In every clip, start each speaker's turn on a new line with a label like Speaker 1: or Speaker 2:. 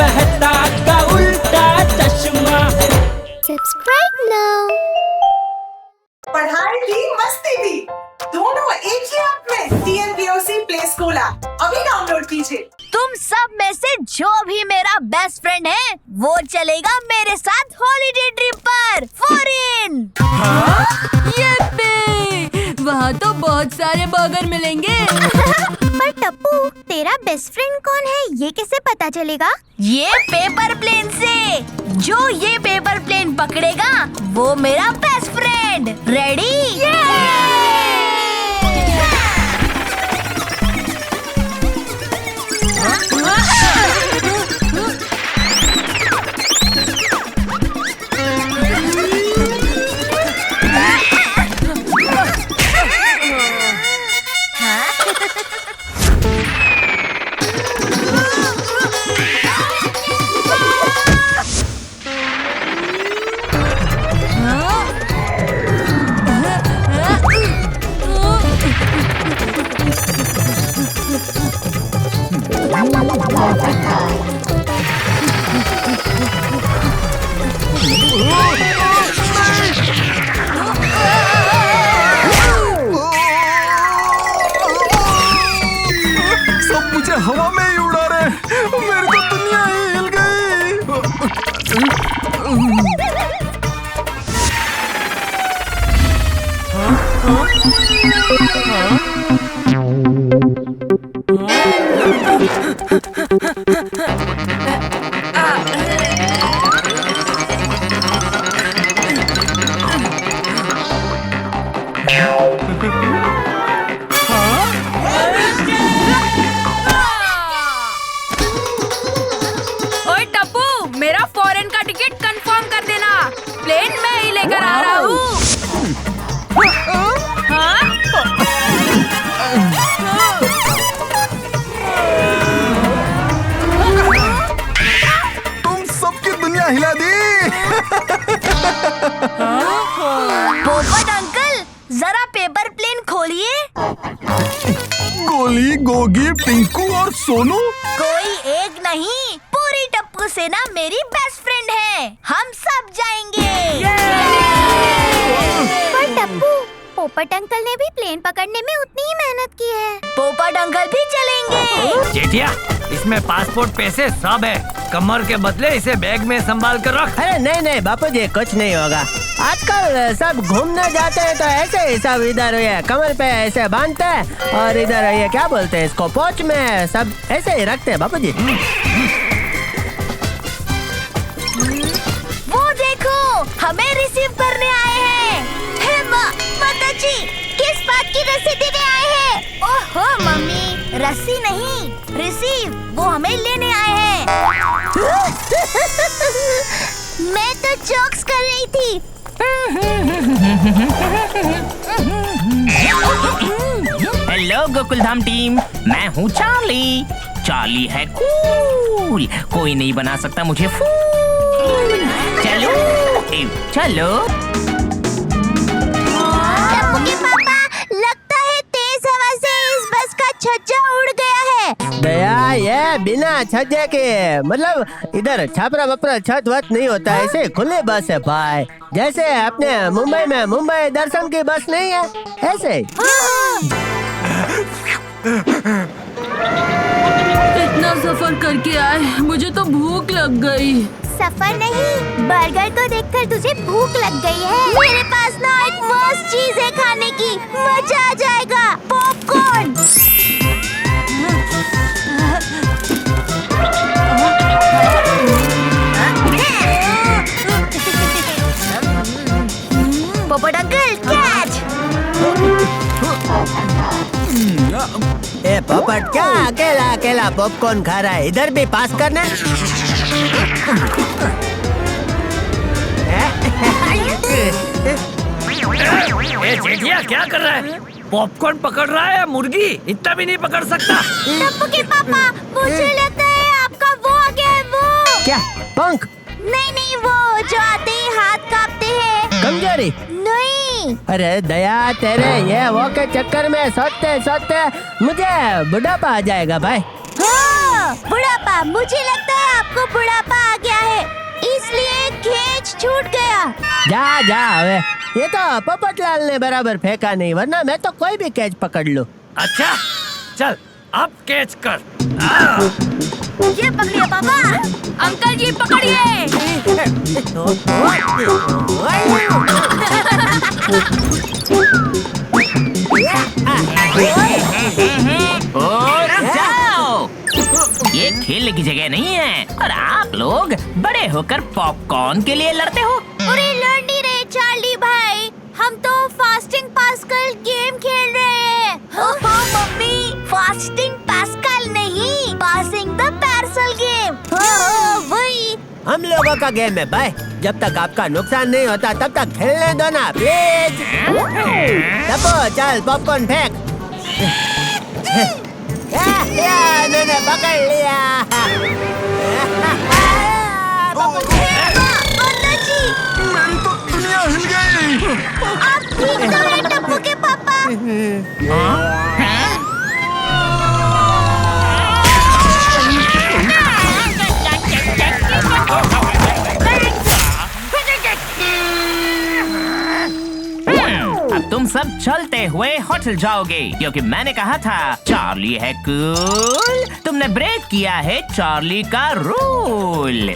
Speaker 1: मेहता का उल्टा चश्मा।
Speaker 2: Subscribe now.
Speaker 3: पढ़ाई भी मस्ती भी दोनों एक ही ऐप में। TNPOC प्ले स्कूल ऐप अभी डाउनलोड कीजिए।
Speaker 4: तुम सब में से जो भी मेरा बेस्ट फ्रेंड है वो चलेगा मेरे साथ हॉलीडे ट्रिप पर फॉरेन।
Speaker 5: वहाँ तो बहुत सारे बर्गर मिलेंगे।
Speaker 2: पर टप्पू, तेरा बेस्ट फ्रेंड कौन है ये कैसे पता चलेगा?
Speaker 4: ये पेपर प्लेन से। जो ये पेपर प्लेन पकड़ेगा वो मेरा बेस्ट फ्रेंड। रेडी?
Speaker 6: सब मुझे हवा में ही उड़ा रहे, मेरी तो दुनिया ही हिल गई।
Speaker 5: ओए टप्पू, मेरा फॉरेन का टिकट कंफर्म कर देना। प्लेन मैं ही लेकर आ रहा हूँ।
Speaker 6: तुम सबकी दुनिया हिला दी।
Speaker 4: पोपट अंकल, जरा पेपर प्लेन खोलिए।
Speaker 6: गोली, गोगी, पिंकू और सोनू।
Speaker 4: कोई एक नहीं, पूरी टप्पू सेना मेरी बेस्ट फ्रेंड है। हम सब जाएंगे।
Speaker 2: पर टप्पू, पोपट अंकल ने भी प्लेन पकड़ने में उतनी ही मेहनत की है।
Speaker 4: पोपट अंकल भी चलेंगे।
Speaker 7: जेठिया, इसमें पासपोर्ट, पैसे सब है। कमर के बदले इसे बैग में संभाल कर रख।
Speaker 8: अरे नहीं नहीं बापू जी, कुछ नहीं होगा। आजकल सब घूमने जाते हैं तो ऐसे ही सब इधर ये कमर पे ऐसे बांधते हैं और इधर ये क्या बोलते हैं इसको, पोंछ में सब ऐसे ही रखते हैं बापू जी।
Speaker 4: वो देखो, हमें रिसीव करने आए हैं। हे माता जी, किस बात की रस्सी देने आए हैं? ओहो मम्मी, रस्सी नहीं, रिसीव। वो हमें लेने आए हैं। मैं तो जोक्स कर रही थी।
Speaker 9: हेलो गोकुलधाम टीम, मैं हूँ चार्ली। चार्ली है कूल, कोई नहीं बना सकता मुझे फूल। चलो चलो।
Speaker 4: टप्पू के पापा, लगता है तेज हवा से इस बस का छज्जा उड़ गया है।
Speaker 8: दया, ये बिना छज्जे के मतलब इधर छापरा वपरा छत वत नहीं होता, ऐसे खुली बस है भाई। जैसे अपने मुंबई में मुंबई दर्शन की बस नहीं है, ऐसे।
Speaker 5: इतना सफर करके आए, मुझे तो भूख लग गई।
Speaker 2: सफर नहीं, बर्गर को देखकर तुझे भूख लग गई है।
Speaker 4: मेरे पास ना एक मस्त चीज है खाने की, मजा आ जाएगा। पॉपकॉर्न। पोपट अंकल, कैच।
Speaker 8: ए पोपट, क्या अकेला अकेला पॉपकॉर्न खा रहा है? इधर भी पास करना।
Speaker 7: ए जेठिया, क्या कर रहा है? पॉपकॉर्न पकड़ रहा है या मुर्गी? इतना भी नहीं पकड़ सकता।
Speaker 4: टप्पू के पापा, मुझे लगता है आपका वो आ गया है। वो
Speaker 8: क्या पंख?
Speaker 4: नहीं नहीं, वो जो आते ही हाथ कांपते हैं।
Speaker 8: कमजोरी?
Speaker 4: नहीं।
Speaker 8: अरे दया, तेरे ये वो के चक्कर में सोचते सोचते मुझे बुढ़ापा आ जाएगा भाई।
Speaker 4: हाँ, बुढ़ापा। मुझे लगता है आप आपको बुढ़ापा आ गया है, इसलिए कैच छूट गया।
Speaker 8: जा जा हवे, ये तो पोपटलाल ने बराबर फेंका नहीं, वरना मैं तो कोई भी कैच पकड़ लूं।
Speaker 7: अच्छा चल अब कैच कर।
Speaker 4: ये पकड़िए पापा।
Speaker 5: अंकल जी पकड़िए।
Speaker 9: और जाओ, ये खेलने की जगह नहीं है और आप लोग बड़े होकर पॉपकॉर्न के लिए लड़ते हो।
Speaker 4: अरे लड़ नहीं रहे चार्ली भाई, हम तो फास्टिंग पास्कल गेम खेल रहे हैं। मम्मी, फास्टिंग पास्कल नहीं, पासिंग द पार्सल गेम। वही
Speaker 8: हम लोगों का गेम है भाई, जब तक आपका नुकसान नहीं होता तब तक खेलने दो ना प्लीज। टप्पू चल पॉपकॉर्न फेंक। मैंने पकड़ लिया।
Speaker 6: मेरी तो दुनिया हिल गई।
Speaker 4: आप ठीक तो हैं टप्पू के पापा?
Speaker 9: अब तुम सब चलते हुए होटल जाओगे, क्योंकि मैंने कहा था चार्ली है कूल। तुमने ब्रेक किया है चार्ली का रूल।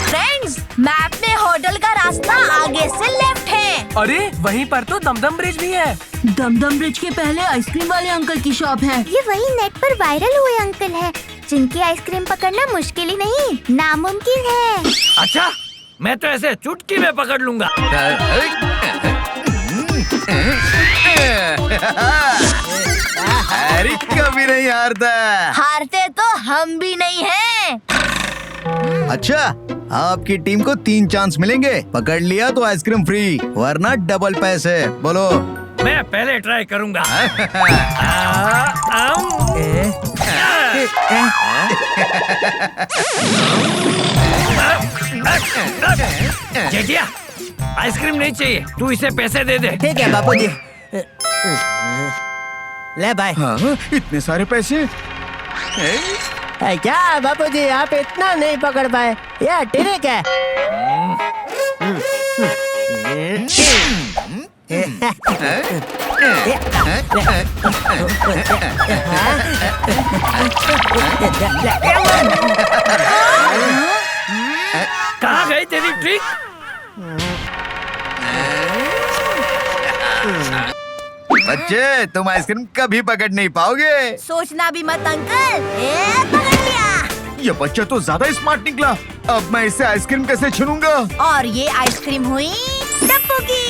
Speaker 4: फ्रेंड्स, मैप में होटल का रास्ता आगे से लेफ्ट है।
Speaker 1: अरे वहीं पर तो दमदम ब्रिज भी है।
Speaker 5: दमदम ब्रिज के पहले आइसक्रीम वाले अंकल की शॉप है।
Speaker 2: ये वही नेट पर वायरल हुए अंकल है, जिनकी आइसक्रीम पकड़ना मुश्किल ही नहीं, नामुमकिन है।
Speaker 7: अच्छा मैं तो ऐसे चुटकी में पकड़ लूंगा।
Speaker 6: हैरी कभी नहीं हारता।
Speaker 4: हारते तो हम भी नहीं हैं।
Speaker 6: अच्छा, आपकी टीम को 3 चांस मिलेंगे। पकड़ लिया तो आइसक्रीम फ्री, वरना डबल पैसे। बोलो।
Speaker 7: मैं पहले ट्राई करूंगा। जेठिया आइसक्रीम नहीं चाहिए, तू इसे पैसे दे दे।
Speaker 8: ठीक है बापूजी। ले भाई।
Speaker 6: हाँ, इतने सारे पैसे।
Speaker 8: क्या बापूजी आप इतना नहीं पकड़ पाए? यह ठीक है।
Speaker 7: कहाँ गई तेरी ट्रिक?
Speaker 6: बच्चे, तुम आइसक्रीम कभी पकड़ नहीं पाओगे।
Speaker 4: सोचना भी मत अंकल। पकड़ लिया।
Speaker 6: ये बच्चा तो ज्यादा स्मार्ट निकला। अब मैं इससे आइसक्रीम कैसे छीनूंगा?
Speaker 4: और ये आइसक्रीम हुई टप्पू की।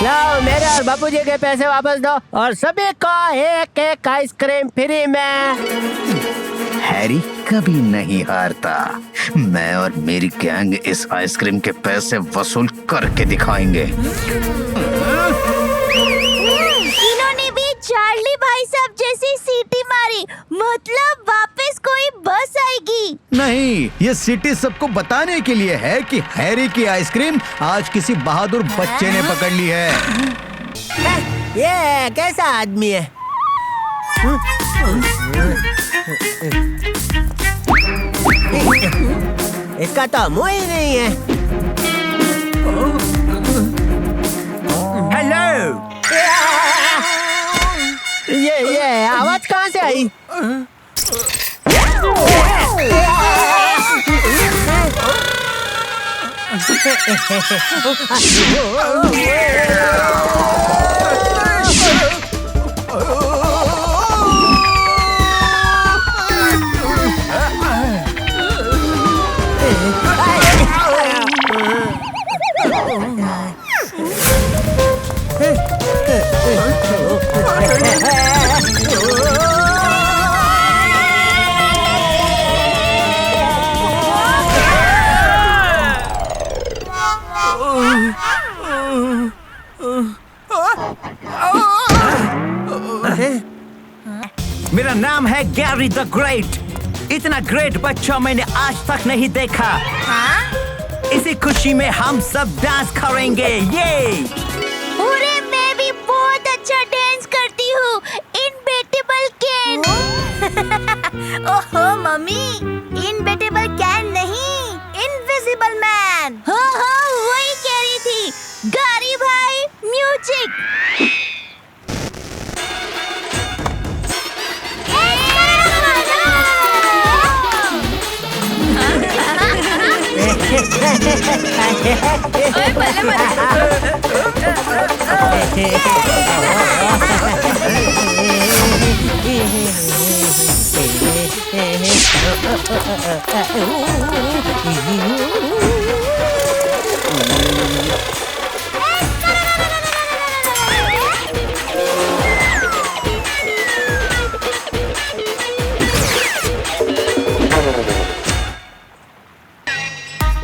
Speaker 8: लो मेरे और बापूजी के पैसे वापस दो और सभी को एक एक आइसक्रीम फ्री में।
Speaker 6: हैरी कभी नहीं हारता। मैं और मेरी गैंग इस आइसक्रीम के पैसे वसूल करके दिखाएंगे।
Speaker 4: इन्होंने भी चार्ली भाई साहब जैसी सीटी मारी, मतलब वापस कोई बस आएगी।
Speaker 6: नहीं, ये सिटी सबको बताने के लिए है कि हैरी की आइसक्रीम आज किसी बहादुर बच्चे ने पकड़ ली है।
Speaker 8: ये कैसा आदमी है? इसका तो मुंह ही नहीं है।
Speaker 7: हेलो,
Speaker 8: ये आवाज कहाँ से आई?
Speaker 1: मेरा नाम है गैरी द ग्रेट। इतना ग्रेट बच्चा मैंने आज तक नहीं देखा। इसी खुशी में हम सब डांस करेंगे। ये
Speaker 4: अरे मैं भी बहुत अच्छा डांस करती हूँ। इनबेटेबल कैन। ओहो मम्मी, इनविजिबल कैन नहीं, इनविजिबल मैन। हाँ वही कह रही थी। गारी भाई म्यूजिक।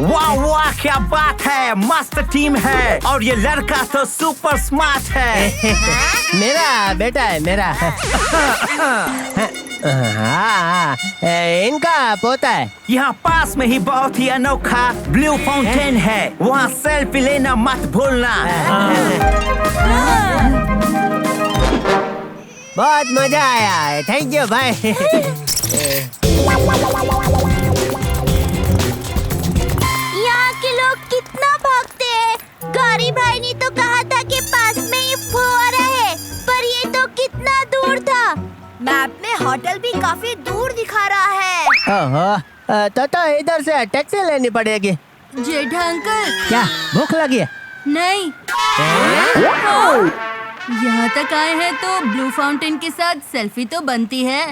Speaker 1: वाह वाह, क्या बात है, मस्त टीम है और ये लड़का तो सुपर स्मार्ट है।
Speaker 8: मेरा बेटा है मेरा। हाँ, इनका पोता है।
Speaker 1: यहाँ पास में ही बहुत ही अनोखा ब्लू फाउंटेन है, वहाँ सेल्फी लेना मत भूलना।
Speaker 8: बहुत मजा आया, थैंक यू भाई।
Speaker 4: यहाँ के लोग कितना भागते हैं। गारी भाई ने तो कहा था कि पास में ही फुहारा है, पर ये तो कितना दूर था। मैप में होटल भी काफी दूर दिखा रहा है।
Speaker 8: ओहो, तो इधर से टैक्सी लेनी पड़ेगी।
Speaker 5: जेठा अंकल,
Speaker 8: क्या भूख लगी है?
Speaker 5: नहीं, यहाँ तक आए हैं तो ब्लू फाउंटेन के साथ सेल्फी तो बनती है।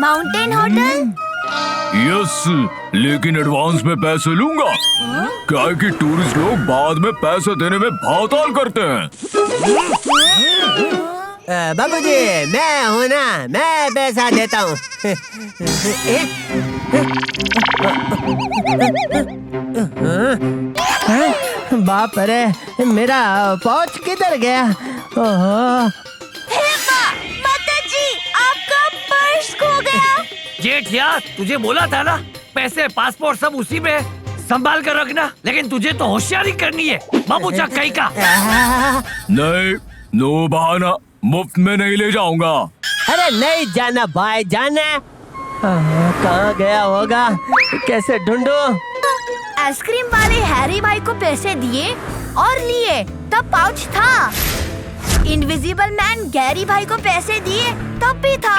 Speaker 4: Mountain hotel?
Speaker 10: यस, लेकिन एडवांस में पैसे लूंगा। क्या है कि टूरिस्ट लोग बाद में पैसे देने में भावताल करते हैं।
Speaker 8: बाबूजी, मैं हूँ ना, मैं पैसा देता हूँ। बाप रे, मेरा पाउच किधर गया? ओहो,
Speaker 4: माताजी, आपका पर्स खो गया।
Speaker 7: जेठिया, तुझे बोला था ना, पैसे पासपोर्ट सब उसी में, संभाल कर रखना। लेकिन तुझे तो होशियारी करनी है, बाबू कहीं का।
Speaker 10: नहीं, नो बहाना, मुफ्त में नहीं ले जाऊंगा।
Speaker 8: अरे नहीं जाना भाई, जाना। कहाँ गया होगा, कैसे ढूंढूं?
Speaker 4: आइसक्रीम वाले हैरी भाई को पैसे दिए और लिए, तब पाउच था। इनविजिबल मैन गैरी भाई को पैसे दिए, तब भी था।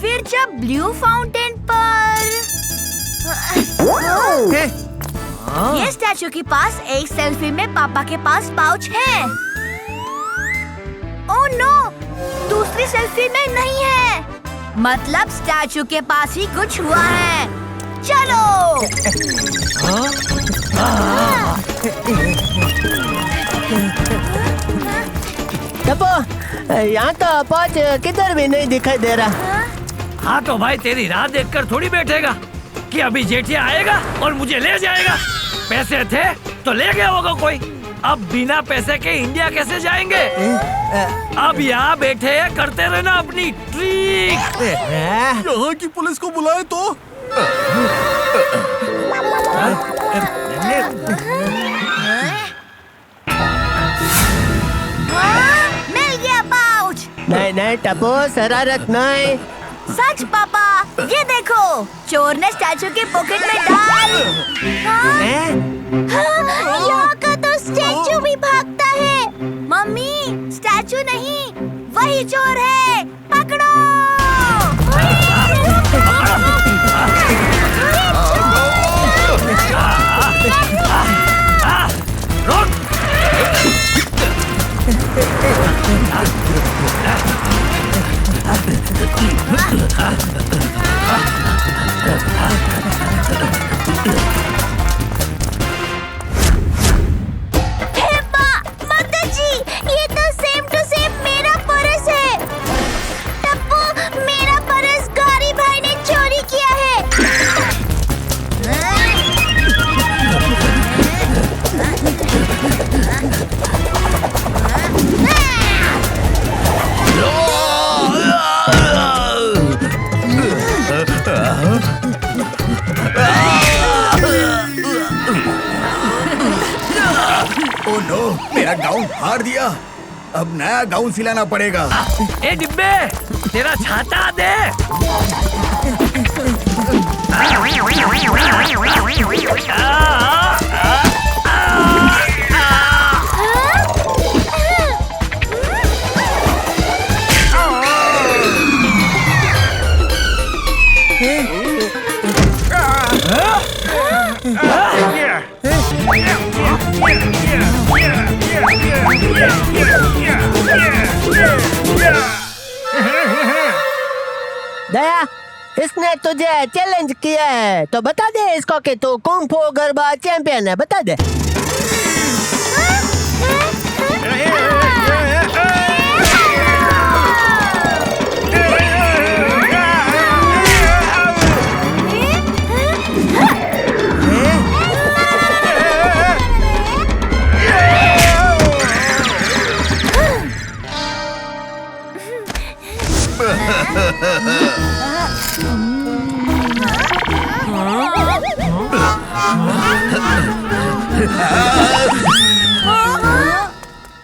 Speaker 4: फिर जब ब्लू फाउंटेन पर ये स्टैचू के पास एक सेल्फी में पापा के पास पाउच है। ओह नो, दूसरी सेल्फी में नहीं है। मतलब स्टैचू के पास ही कुछ हुआ है। चलो।
Speaker 8: टप्पू, यहाँ तो पाउच किधर भी नहीं दिखाई दे रहा।
Speaker 7: हाँ तो भाई, तेरी राह देखकर थोड़ी बैठेगा कि अभी जेठिया आएगा और मुझे ले जाएगा। पैसे थे तो ले गया होगा कोई। अब बिना पैसे के इंडिया कैसे जाएंगे? अब यहाँ बैठे करते रहना अपनी ट्रिक।
Speaker 10: यहाँ की पुलिस को बुलाए तो।
Speaker 4: मिल गया पाउच।
Speaker 8: नहीं नहीं टप्पू, शरारत नहीं।
Speaker 4: सच पापा, ये देखो, चोर ने स्टैचू के पॉकेट में डाल। यहाँ का तो स्टैचू भी भागता है। मम्मी, स्टैचू नहीं, वही चोर है, पकड़ो। माताजी, ये तो सेम टू सेम मेरा पर्स है। टप्पू,
Speaker 6: हार दिया, अब नया गाउन सिलाना पड़ेगा।
Speaker 7: ए डिब्बे, तेरा छाता दे।
Speaker 8: दया, इसने तुझे चैलेंज किया है तो बता दे इसको कि तू कुंग फू गरबा चैंपियन है, बता दे।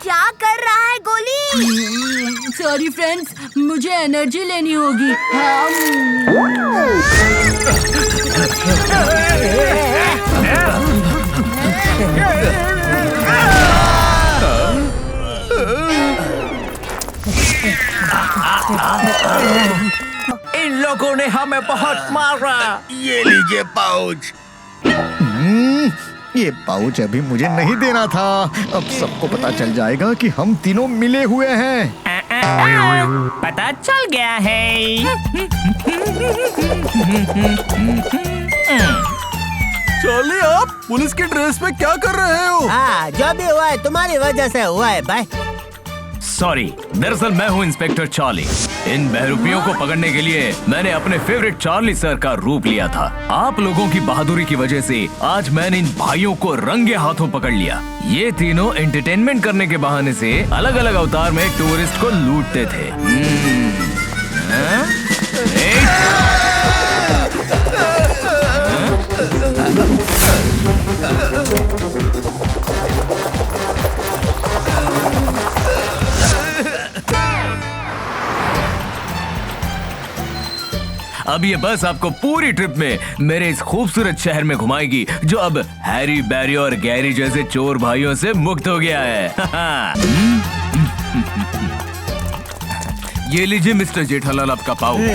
Speaker 4: क्या कर रहा है गोली?
Speaker 5: सॉरी फ्रेंड्स, मुझे एनर्जी लेनी होगी।
Speaker 1: इन लोगों ने हमें बहुत मारा।
Speaker 6: ये लीजिए पाउच। ये पाउच अभी मुझे नहीं देना था। अब सबको पता चल जाएगा कि हम तीनों मिले हुए हैं।
Speaker 9: पता चल गया है।
Speaker 10: चार्ली, आप पुलिस की ड्रेस में क्या कर रहे हो?
Speaker 8: हाँ, जो भी हुआ है तुम्हारी वजह से हुआ है भाई।
Speaker 10: सॉरी, दरअसल मैं हूँ इंस्पेक्टर चार्ली। इन बहरूपियों को पकड़ने के लिए मैंने अपने फेवरेट चार्ली सर का रूप लिया था। आप लोगों की बहादुरी की वजह से आज मैंने इन भाइयों को रंगे हाथों पकड़ लिया। ये तीनों एंटरटेनमेंट करने के बहाने से अलग अलग अवतार में टूरिस्ट को लूटते थे। अब ये बस आपको पूरी ट्रिप में मेरे इस खूबसूरत शहर में घुमाएगी, जो अब हैरी, बैरी और गैरी जैसे चोर भाइयों से मुक्त हो गया है। ये लीजिए मिस्टर जेठालाल, आपका पाउच।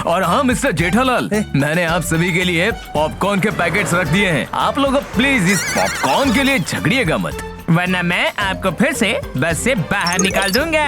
Speaker 10: और हाँ मिस्टर जेठालाल, मैंने आप सभी के लिए पॉपकॉर्न के पैकेट्स रख दिए हैं। आप लोग प्लीज इस पॉपकॉर्न के लिए झगड़िएगा मत,
Speaker 9: वरना मैं आपको फिर से बस से बाहर निकाल दूंगा।